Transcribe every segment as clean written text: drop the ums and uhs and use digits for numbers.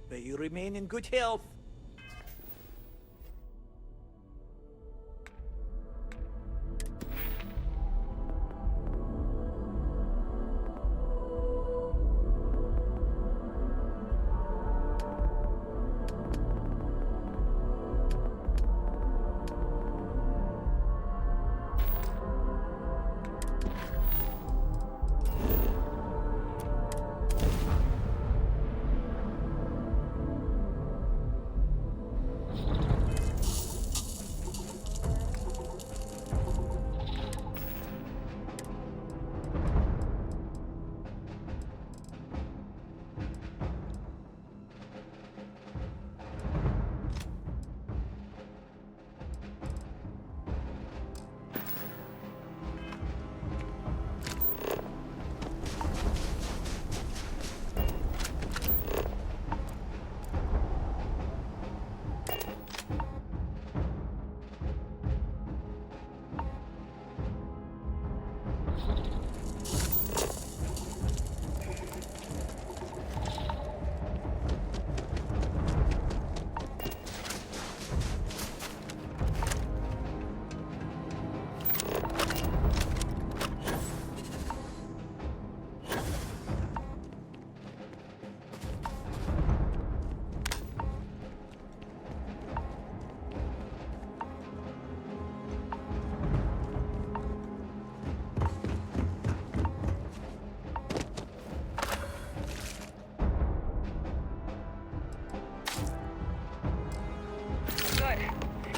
May you remain in good health.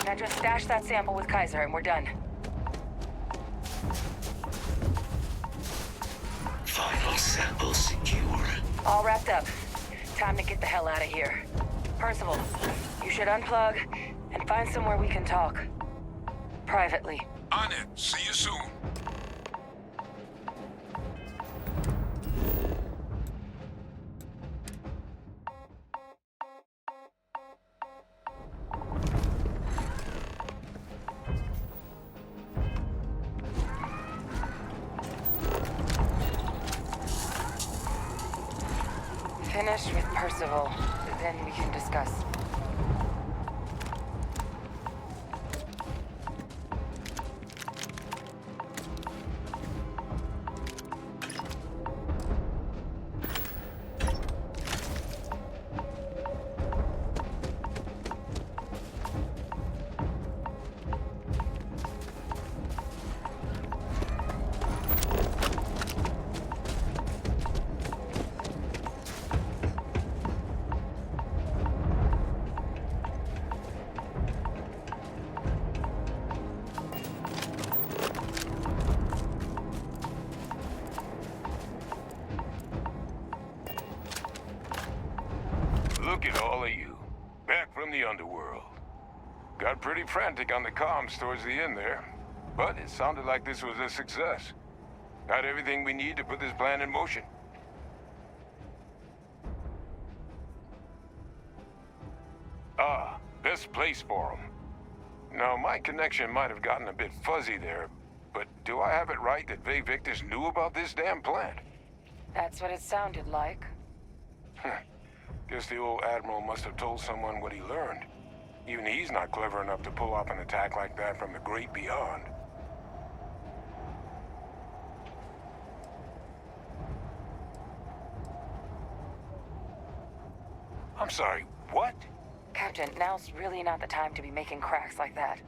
Now just stash that sample with Kaiser and we're done. Final sample secure. All wrapped up. Time to get the hell out of here. Percival, you should unplug and find somewhere we can talk. Privately. On it. See you soon. Finish with Percival, then we can discuss. Look at all of you. Back from the underworld. Got pretty frantic on the comms towards the end there. But it sounded like this was a success. Got everything we need to put this plan in motion. Ah, best place for them. Now, my connection might have gotten a bit fuzzy there, but do I have it right that Vay Victus knew about this damn plan? That's what it sounded like. Guess the old Admiral must have told someone what he learned. Even he's not clever enough to pull off an attack like that from the great beyond. I'm sorry, what? Captain, now's really not the time to be making cracks like that.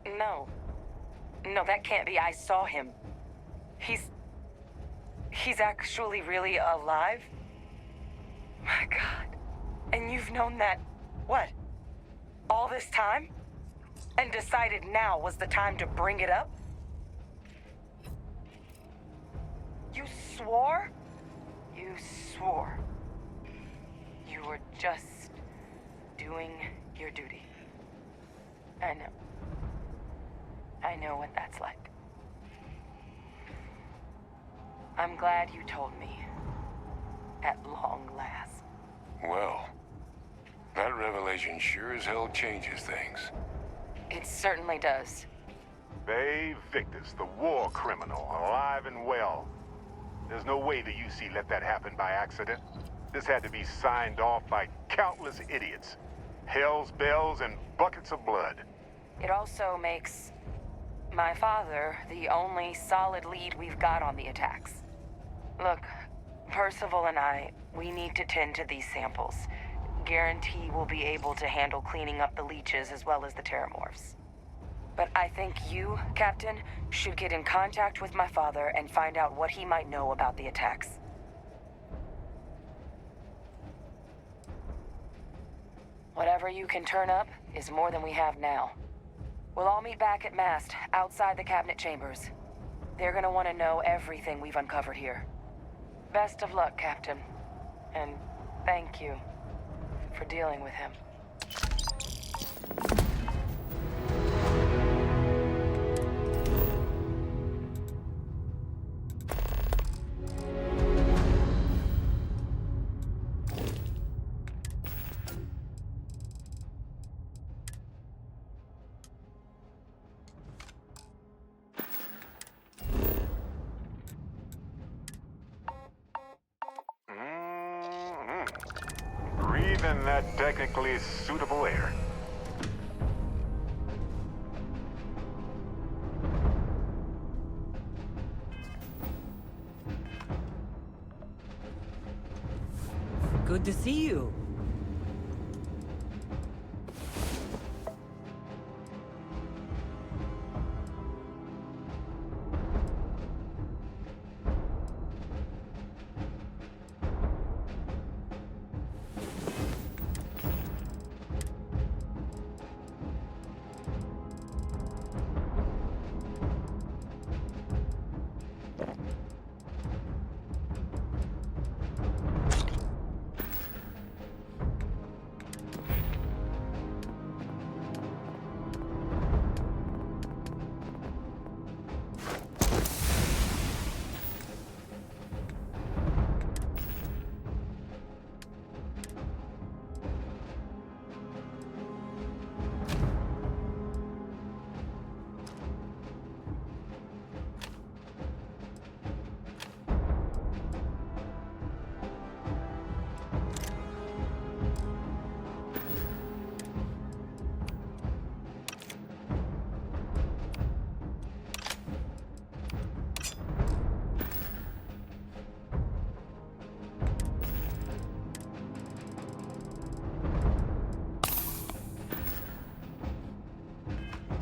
No. No, that can't be. I saw him. He's actually really alive? My God. And you've known that, what? All this time? And decided now was the time to bring it up? You swore? You swore. You were just doing your duty. I know. I know what that's like. I'm glad you told me. At long last. Well, that revelation sure as hell changes things. It certainly does. Vay Victus, the war criminal, alive and well. There's no way the UC let that happen by accident. This had to be signed off by countless idiots. Hell's bells and buckets of blood. It also makes my father the only solid lead we've got on the attacks. Look, Percival and we need to tend to these samples. Guarantee we'll be able to handle cleaning up the leeches as well as the terramorphs. But I think you, Captain, should get in contact with my father and find out what he might know about the attacks. Whatever you can turn up is more than we have now. We'll all meet back at Mast, outside the cabinet chambers. They're gonna want to know everything we've uncovered here. Best of luck, Captain. And thank you for dealing with him. Breathe in that technically suitable air. Good to see you.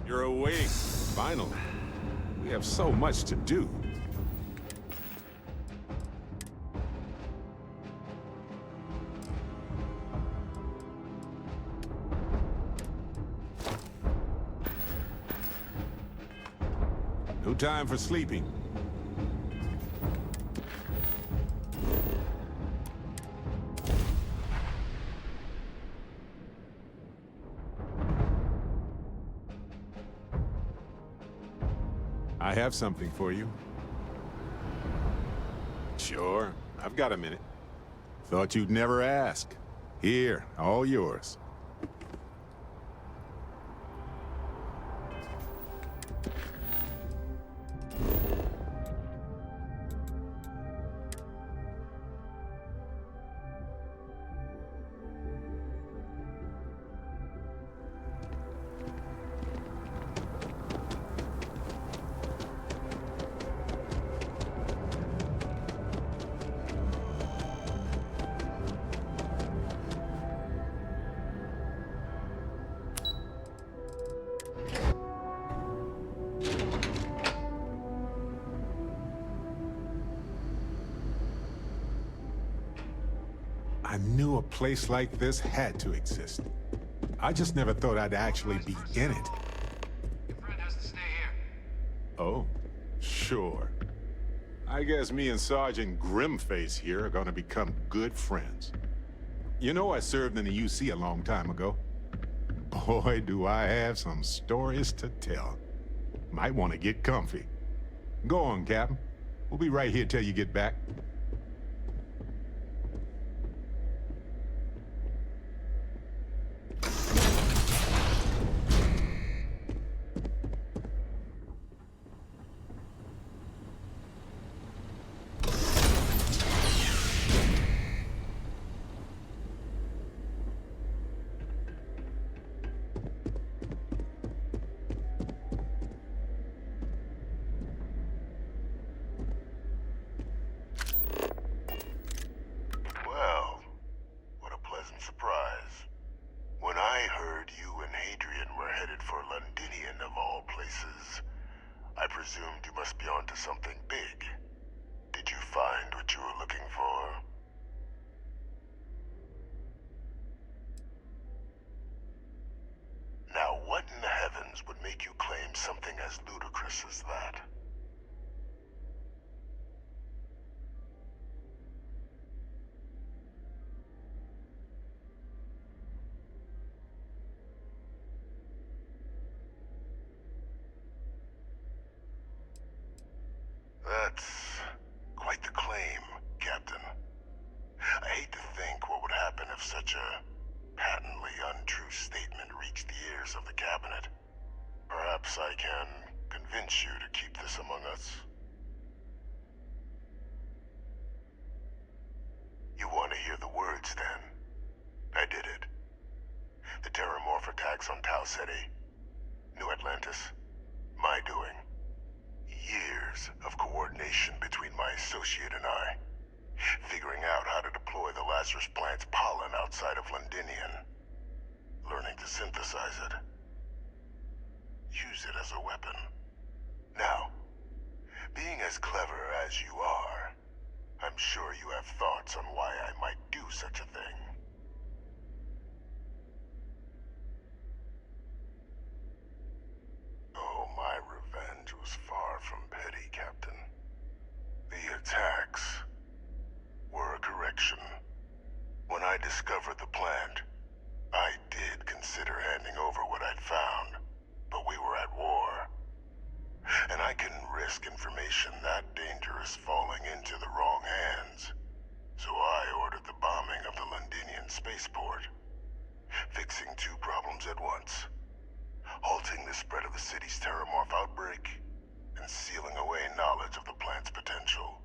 You're awake, finally. We have so much to do. No time for sleeping. I have something for you. Sure, I've got a minute. Thought you'd never ask. Here, all yours. I knew a place like this had to exist. I just never thought I'd actually be in it. Your friend has to stay here. Oh, sure. I guess me and Sergeant Grimface here are gonna become good friends. You know, I served in the UC a long time ago. Boy, do I have some stories to tell. Might want to get comfy. Go on, Captain. We'll be right here till you get back. City. New Atlantis. My doing. Years of coordination between my associate and I. Figuring out how to deploy the Lazarus plant's pollen outside of Londinian. Learning to synthesize it. Use it as a weapon. Now, being as clever as you are, I'm sure you have thoughts on why I might do such a thing. Oh, my revenge was far from petty, Captain. The attacks were a correction. When I discovered the plant, I did consider handing over what I'd found, but we were at war. And I couldn't risk information that dangerous falling into the wrong hands. So I ordered the bombing of the Londinian spaceport, fixing two problems at once. Halting the spread of the city's terramorph outbreak, and sealing away knowledge of the plant's potential.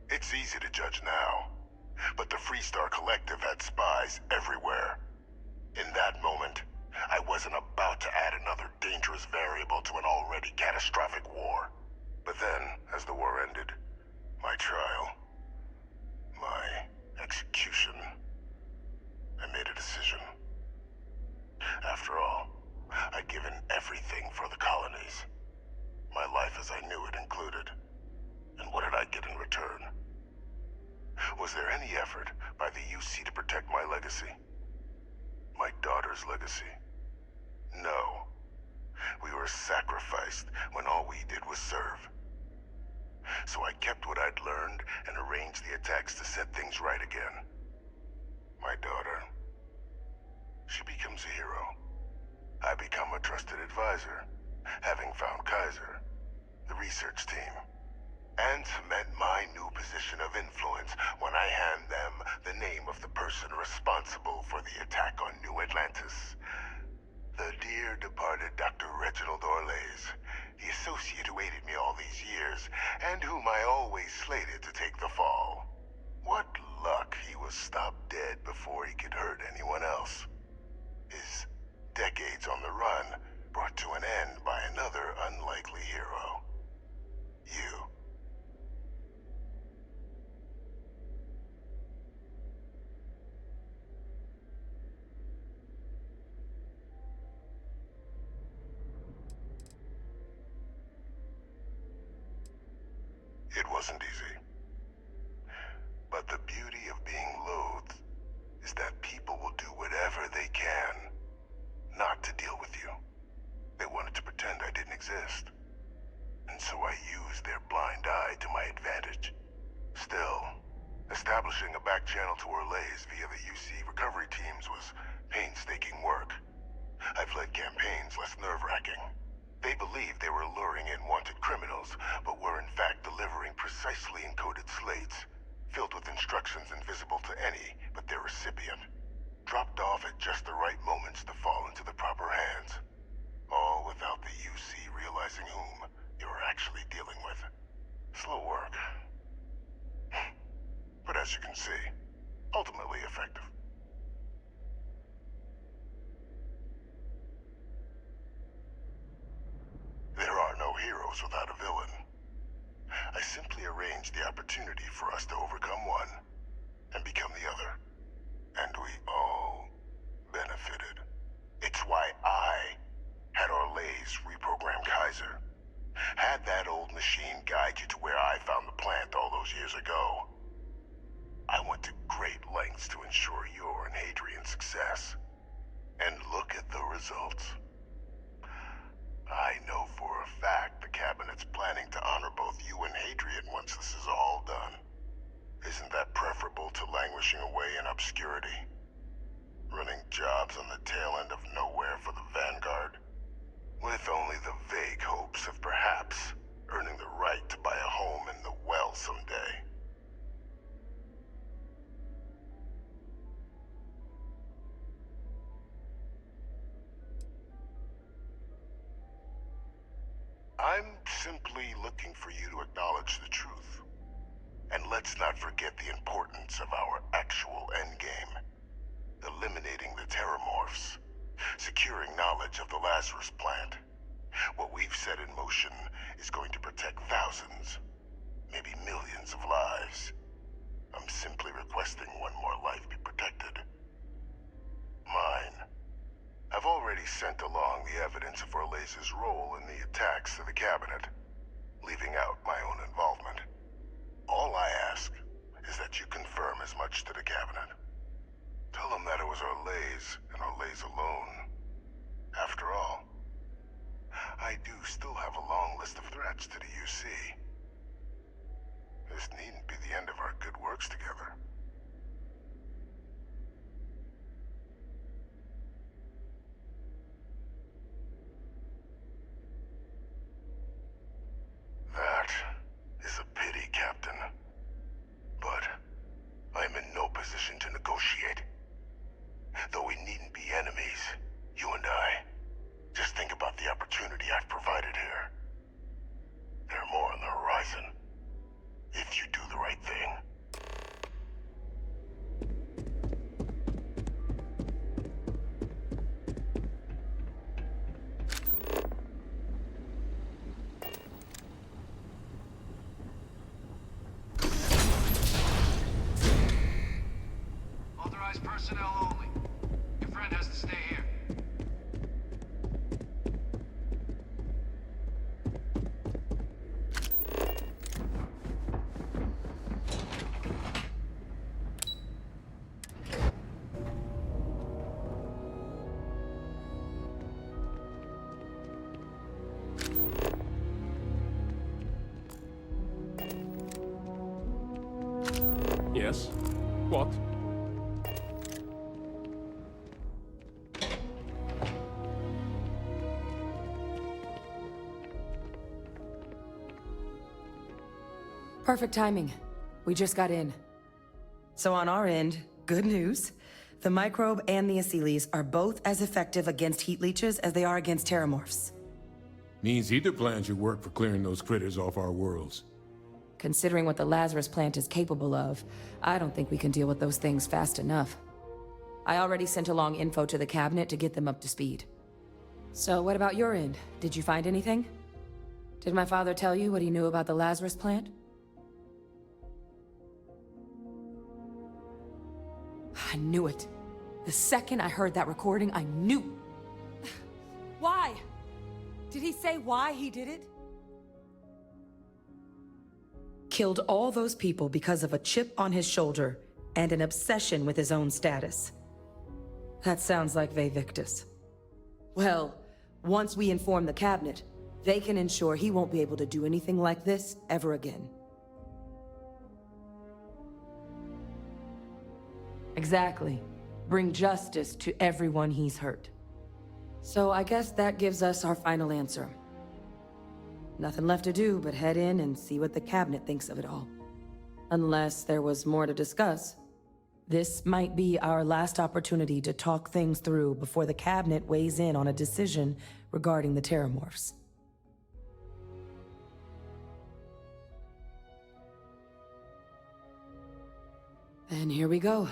It's easy to judge now, but the Freestar Collective had spies everywhere. In that moment, I wasn't about to add another dangerous variable to an already catastrophic war. But then, as the war ended, my trial, my execution, I made a decision. After all, I'd given everything for the colonies. My life as I knew it included. And what did I get in return? Was there any effort by the UC to protect my legacy? My daughter's legacy? No. We were sacrificed when all we did was serve. So I kept what I'd learned and arranged the attacks to set things right again. My daughter, she becomes a hero. I become a trusted advisor, having found Kaiser, the research team, and cement my new position of influence when I hand them the name of the person responsible for the attack on New Atlantis. The dear departed Dr. Reginald Orlays, the associate who aided me all these years, and whom I always slated to take the fall. What luck he was stopped dead before he could hurt anyone else. His decades on the run brought to an end by another unlikely hero. You. It wasn't easy. But the beauty of being loathed is that people will do whatever they can not to deal with you. They wanted to pretend I didn't exist. And so I used their blind eye to my advantage. Still, establishing a back channel to Orlays via the UC recovery teams was painstaking work. I've led campaigns less nerve-wracking. They believed they were luring in wanted criminals, but were in fact delivering precisely encoded slates, filled with instructions invisible to any but their recipient, dropped off at just the right moments to fall into the proper hands. All without the UC realizing whom you were actually dealing with. Slow work. But as you can see, ultimately effective. There are no heroes without a villain. I simply arranged the opportunity for us to overcome one and become the other. And we all benefited. It's why I had Orlays reprogram Kaiser. Had that old machine guide you to where I found the plant all those years ago. I went to great lengths to ensure your and Hadrian's success. And look at the results. I know for a fact the Cabinet's planning to honor both you and Hadrian once this is all done. Isn't that preferable to languishing away in obscurity? Running jobs on the tail end of nowhere for the Vanguard? With only the vague hopes of perhaps earning the right to buy a home in the well someday. simply looking for you to acknowledge the truth. And let's not forget the importance of our actual endgame. Eliminating the Terramorphs. Securing knowledge of the Lazarus plant. What we've set in motion is going to protect thousands, maybe millions of lives. I'm simply requesting one more life be protected. Mine. I've already sent along the evidence of Orleza's role in the attacks to the cabinet, leaving out my own involvement. All I ask is that you confirm as much to the cabinet. Tell them that it was Orlez and Orlez alone. After all, I do still have a long list of threats to the UC. This needn't be the end of our good works together. That is a pity, Captain. But I'm in no position to negotiate. Though we needn't be enemies, you and I. Just think about the opportunity I've provided here. There are more on the horizon. If you do the right thing. Authorized personnel only. Your friend has to stay here. Yes? What? Perfect timing. We just got in. So on our end, good news. The microbe and the Asylees are both as effective against heat leeches as they are against Terramorphs. Means either plan should work for clearing those critters off our worlds. Considering what the Lazarus plant is capable of, I don't think we can deal with those things fast enough. I already sent along info to the cabinet to get them up to speed. So what about your end? Did you find anything? Did my father tell you what he knew about the Lazarus plant? I knew it. The second I heard that recording, I knew. Why? Did he say why he did it? Killed all those people because of a chip on his shoulder and an obsession with his own status. That sounds like Ve Victus. Well, once we inform the cabinet, they can ensure he won't be able to do anything like this ever again. Exactly. Bring justice to everyone he's hurt. So I guess that gives us our final answer. Nothing left to do but head in and see what the cabinet thinks of it all. Unless there was more to discuss. This might be our last opportunity to talk things through before the cabinet weighs in on a decision regarding the Terramorphs. And here we go.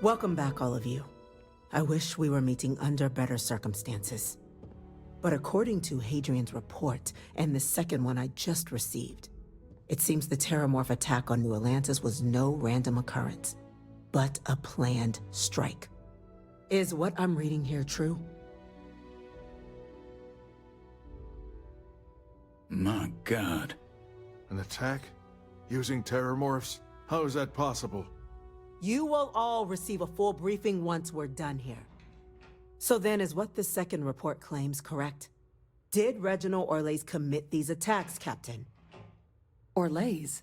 Welcome back, all of you. I wish we were meeting under better circumstances. But according to Hadrian's report, and the second one I just received, it seems the Terramorph attack on New Atlantis was no random occurrence, but a planned strike. Is what I'm reading here true? My God. An attack? Using terrormorphs? How is that possible? You will all receive a full briefing once we're done here. So then, is what the second report claims correct? Did Reginald Orlays commit these attacks, Captain? Orlays?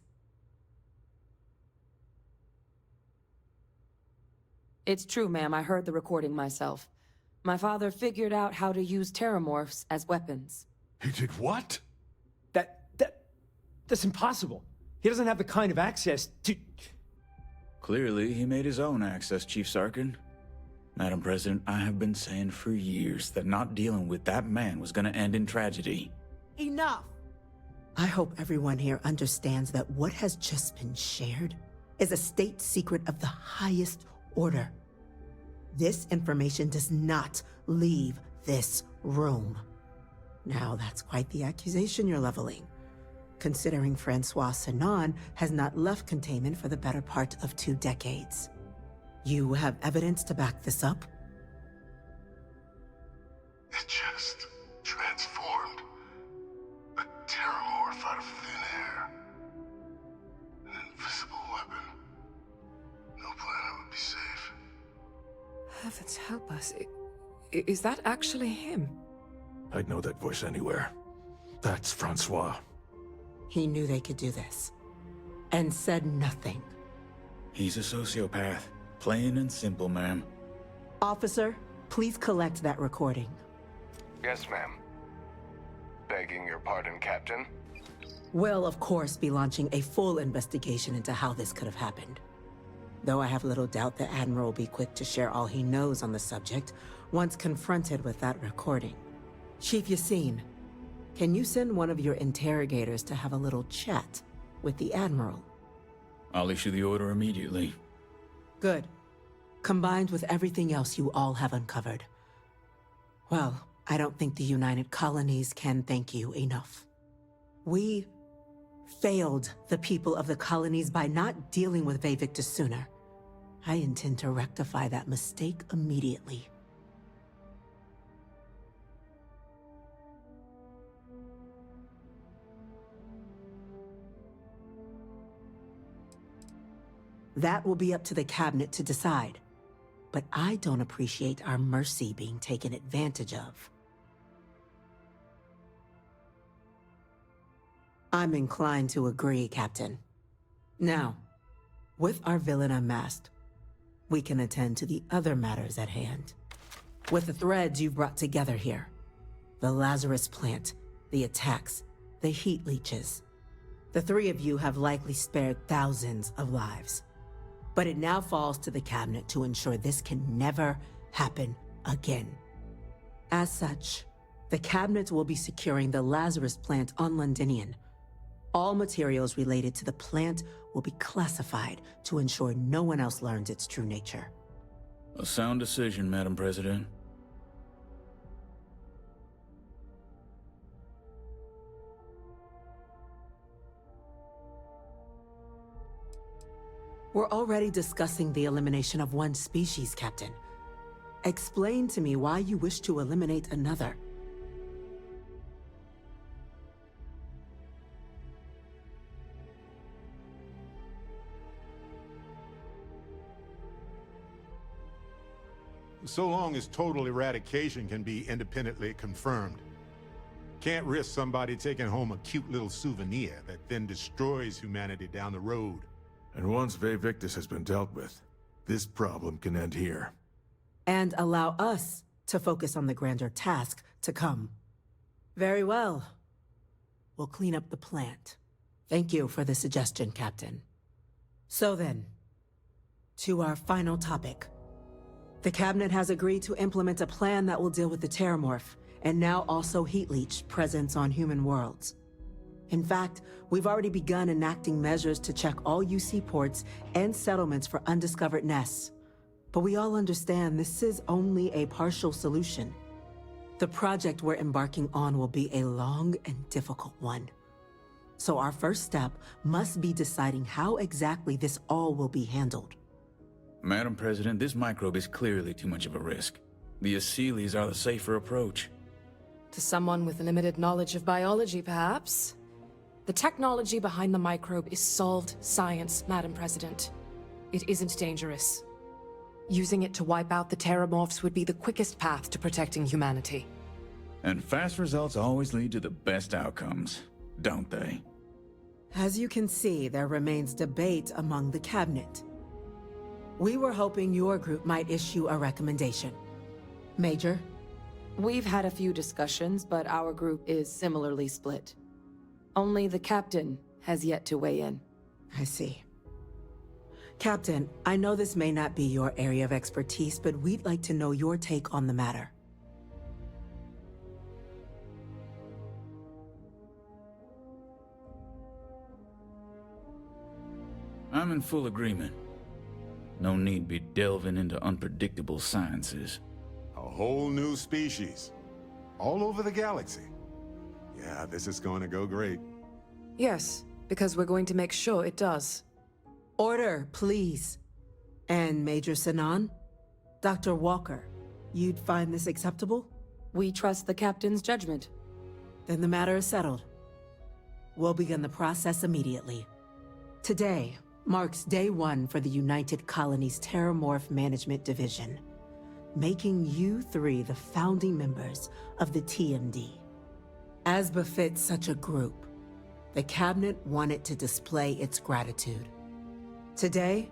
It's true, ma'am. I heard the recording myself. My father figured out how to use terrormorphs as weapons. He did what? That's impossible. He doesn't have the kind of access to... Clearly, he made his own access, Chief Sarkin. Madam President, I have been saying for years that not dealing with that man was gonna end in tragedy. Enough! I hope everyone here understands that what has just been shared is a state secret of the highest order. This information does not leave this room. Now, that's quite the accusation you're leveling, considering Francois Sanon has not left containment for the better part of 2 decades. You have evidence to back this up? It just transformed. A terrormorph out of thin air. An invisible weapon. No planet would be safe. Heavens help us. Is that actually him? I'd know that voice anywhere. That's Francois. He knew they could do this, and said nothing. He's a sociopath. Plain and simple, ma'am. Officer, please collect that recording. Yes, ma'am. Begging your pardon, Captain. We'll, of course, be launching a full investigation into how this could have happened. Though I have little doubt the Admiral will be quick to share all he knows on the subject once confronted with that recording. Chief Yassine, can you send one of your interrogators to have a little chat with the Admiral? I'll issue the order immediately. Good. Combined with everything else you all have uncovered. Well, I don't think the United Colonies can thank you enough. We failed the people of the colonies by not dealing with Vayvictus sooner. I intend to rectify that mistake immediately. That will be up to the cabinet to decide. But I don't appreciate our mercy being taken advantage of. I'm inclined to agree, Captain. Now, with our villain unmasked, we can attend to the other matters at hand. With the threads you've brought together here, the Lazarus plant, the attacks, the heat leeches, the 3 of you have likely spared thousands of lives. But it now falls to the cabinet to ensure this can never happen again. As such, the cabinet will be securing the Lazarus plant on Londinian. All materials related to the plant will be classified to ensure no one else learns its true nature. A sound decision, Madam President. We're already discussing the elimination of one species, Captain. Explain to me why you wish to eliminate another. So long as total eradication can be independently confirmed. Can't risk somebody taking home a cute little souvenir that then destroys humanity down the road. And once Vayvictus has been dealt with, this problem can end here. And allow us to focus on the grander task to come. Very well. We'll clean up the plant. Thank you for the suggestion, Captain. So then, to our final topic. The Cabinet has agreed to implement a plan that will deal with the Terramorph, and now also Heat Leech presence on human worlds. In fact, we've already begun enacting measures to check all UC ports and settlements for undiscovered nests. But we all understand this is only a partial solution. The project we're embarking on will be a long and difficult one. So our first step must be deciding how exactly this all will be handled. Madam President, this microbe is clearly too much of a risk. The Aseles are the safer approach. To someone with limited knowledge of biology, perhaps. The technology behind the microbe is solved science, Madam President. It isn't dangerous. Using it to wipe out the Terramorphs would be the quickest path to protecting humanity. And fast results always lead to the best outcomes, don't they? As you can see, there remains debate among the cabinet. We were hoping your group might issue a recommendation. Major? We've had a few discussions, but our group is similarly split. Only the captain has yet to weigh in. I see. Captain, I know this may not be your area of expertise, but we'd like to know your take on the matter. I'm in full agreement. No need be delving into unpredictable sciences. A whole new species. All over the galaxy. Yeah, this is going to go great. Yes, because we're going to make sure it does. Order, please. And Major Sinan? Dr. Walker, you'd find this acceptable? We trust the captain's judgment. Then the matter is settled. We'll begin the process immediately. Today marks day 1 for the United Colonies Terramorph Management Division, making you 3 the founding members of the TMD. As befits such a group, the Cabinet wanted to display its gratitude. Today,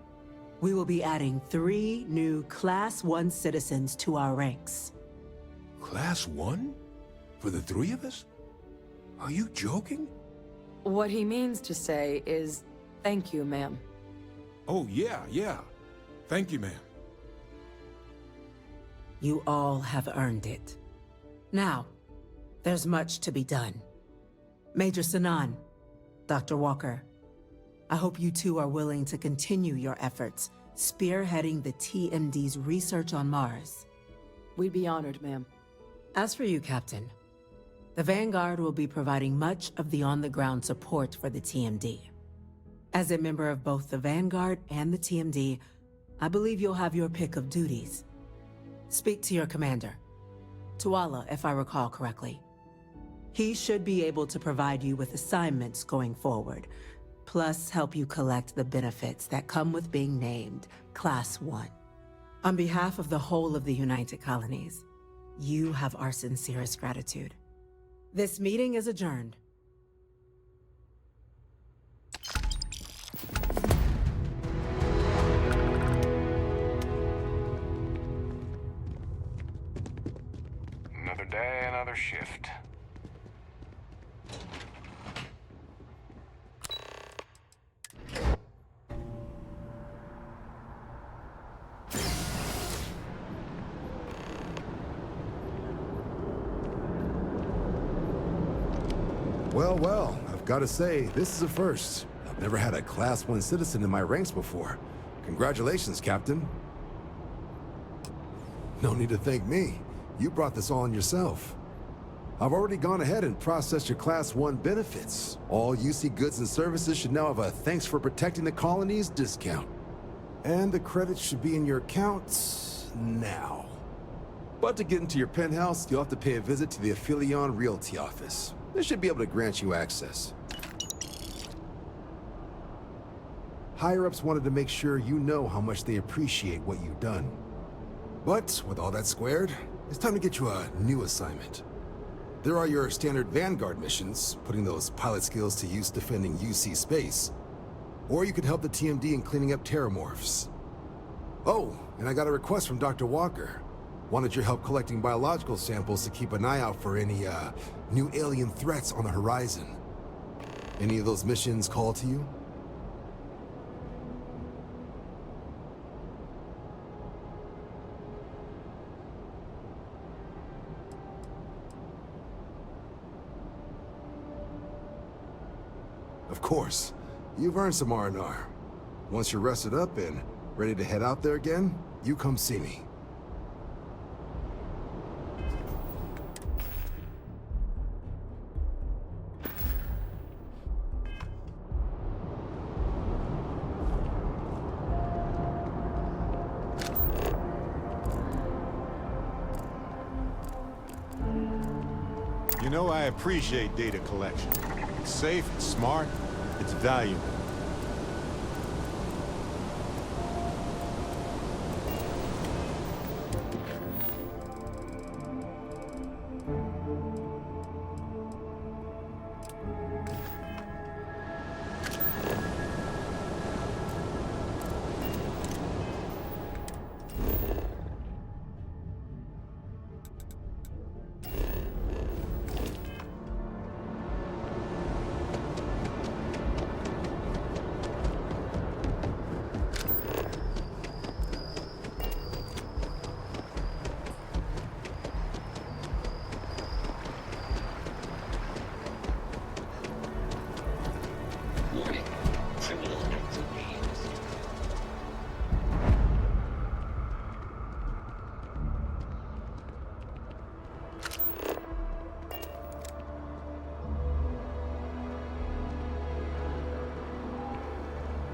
we will be adding 3 new Class 1 citizens to our ranks. Class 1? For the 3 of us? Are you joking? What he means to say is, thank you, ma'am. Oh, yeah. Thank you, ma'am. You all have earned it. Now, there's much to be done. Major Sinan, Dr. Walker, I hope you two are willing to continue your efforts, spearheading the TMD's research on Mars. We'd be honored, ma'am. As for you, Captain, the Vanguard will be providing much of the on-the-ground support for the TMD. As a member of both the Vanguard and the TMD, I believe you'll have your pick of duties. Speak to your commander, Tuala, if I recall correctly. He should be able to provide you with assignments going forward, plus help you collect the benefits that come with being named Class 1. On behalf of the whole of the United Colonies, you have our sincerest gratitude. This meeting is adjourned. Another day, another shift. Well, I've got to say, this is a first. I've never had a Class 1 citizen in my ranks before. Congratulations, Captain. No need to thank me. You brought this all on yourself. I've already gone ahead and processed your Class 1 benefits. All UC goods and services should now have a thanks for protecting the colonies discount. And the credits should be in your accounts now. But to get into your penthouse, you'll have to pay a visit to the Aphelion Realty office. They should be able to grant you access. Higher-ups wanted to make sure you know how much they appreciate what you've done. But with all that squared, it's time to get you a new assignment. There are your standard Vanguard missions, putting those pilot skills to use defending UC space. Or you could help the TMD in cleaning up Terramorphs. Oh, and I got a request from Dr. Walker. Wanted your help collecting biological samples to keep an eye out for any, new alien threats on the horizon. Any of those missions call to you? Of course. You've earned some R&R. Once you're rested up and ready to head out there again, you come see me. You know, I appreciate data collection. It's safe, it's smart, it's valuable.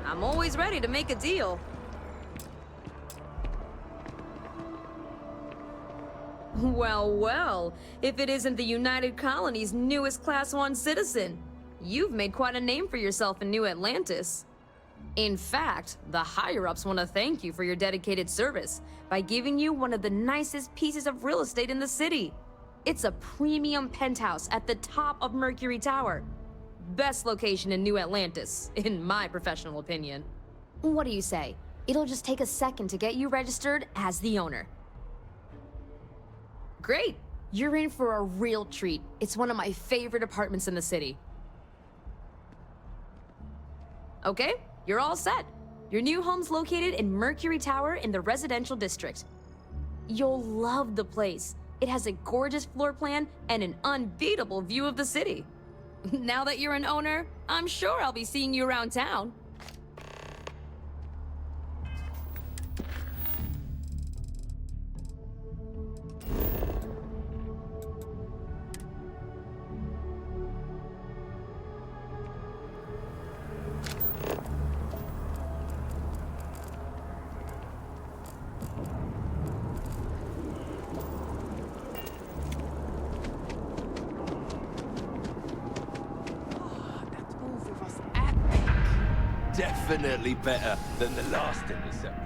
I'm always ready to make a deal. Well, well, if it isn't the United Colony's newest Class 1 citizen. You've made quite a name for yourself in New Atlantis. In fact, the higher-ups want to thank you for your dedicated service by giving you one of the nicest pieces of real estate in the city. It's a premium penthouse at the top of Mercury Tower. Best location in New Atlantis, in my professional opinion. What do you say? It'll just take a second to get you registered as the owner. Great! You're in for a real treat. It's one of my favorite apartments in the city. Okay, you're all set. Your new home's located in Mercury Tower in the residential district. You'll love the place. It has a gorgeous floor plan and an unbeatable view of the city. Now that you're an owner, I'm sure I'll be seeing you around town. Definitely better than the last interceptor.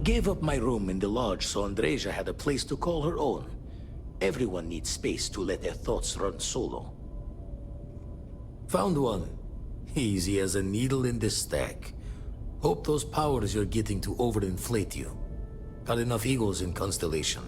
Gave up my room in the lodge so Andreja had a place to call her own. Everyone needs space to let their thoughts run solo. Found one. Easy as a needle in the stack. Hope those powers you're getting to overinflate you. Got enough egos in Constellation.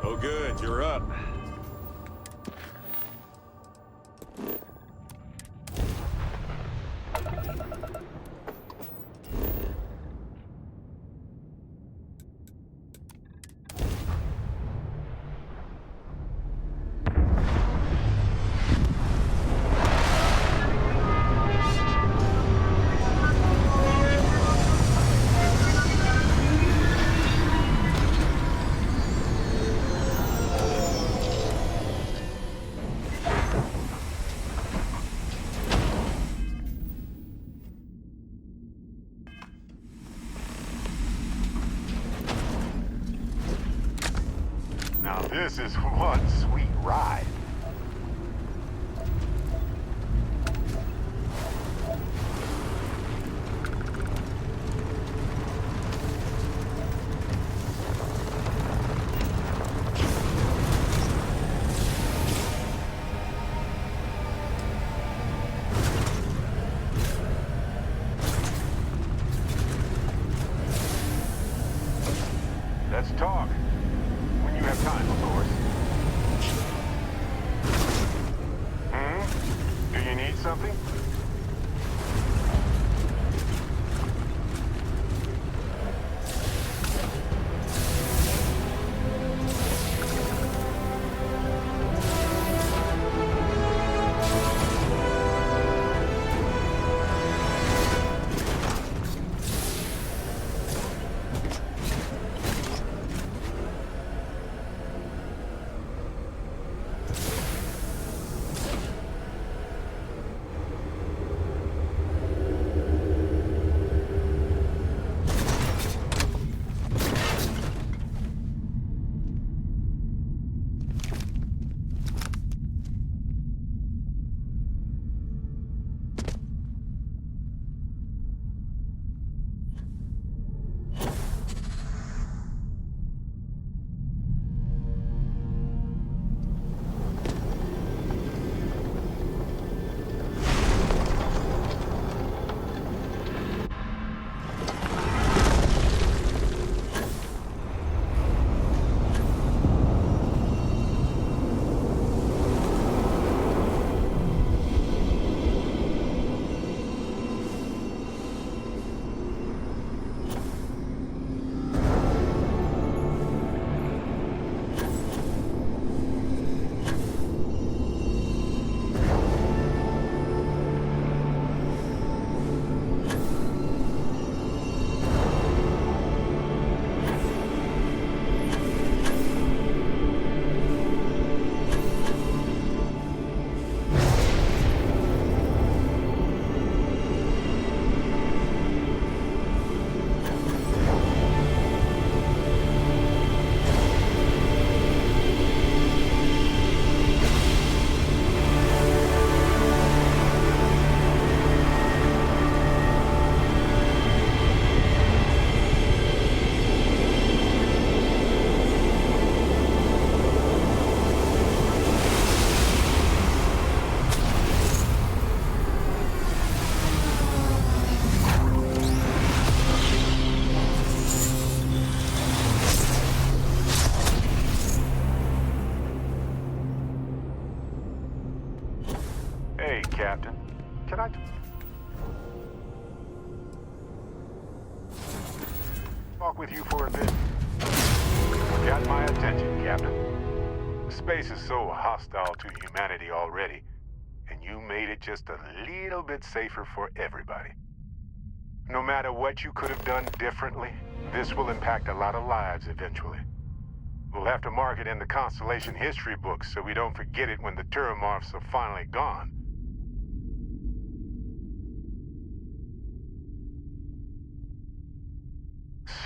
Oh, good, you're up. Now this is one sweet ride. Let's talk. When you have time, of course. Do you need something? Can I talk with you for a bit? Got my attention, Captain. Space is so hostile to humanity already, and you made it just a little bit safer for everybody. No matter what you could have done differently, this will impact a lot of lives eventually. We'll have to mark it in the Constellation history books so we don't forget it when the Terramorphs are finally gone.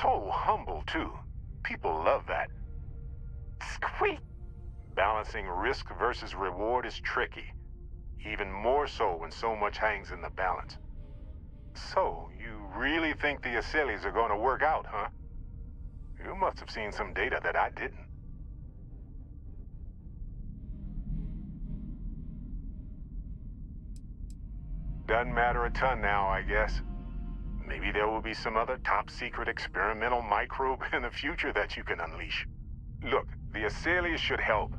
So humble, too. People love that. Squeak! Balancing risk versus reward is tricky. Even more so when so much hangs in the balance. So, you really think the Acilis are going to work out, huh? You must have seen some data that I didn't. Doesn't matter a ton now, I guess. Maybe there will be some other top-secret experimental microbe in the future that you can unleash. Look, the Acilis should help.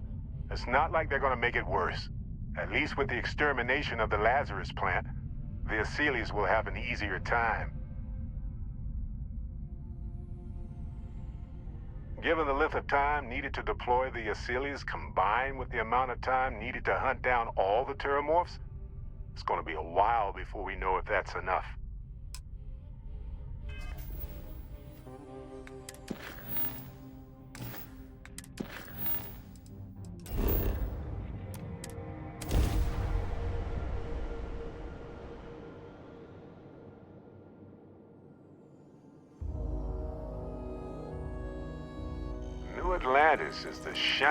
It's not like they're going to make it worse. At least with the extermination of the Lazarus plant, the Acilis will have an easier time. Given the length of time needed to deploy the Acilis combined with the amount of time needed to hunt down all the Terramorphs, it's going to be a while before we know if that's enough. New Atlantis is the shiny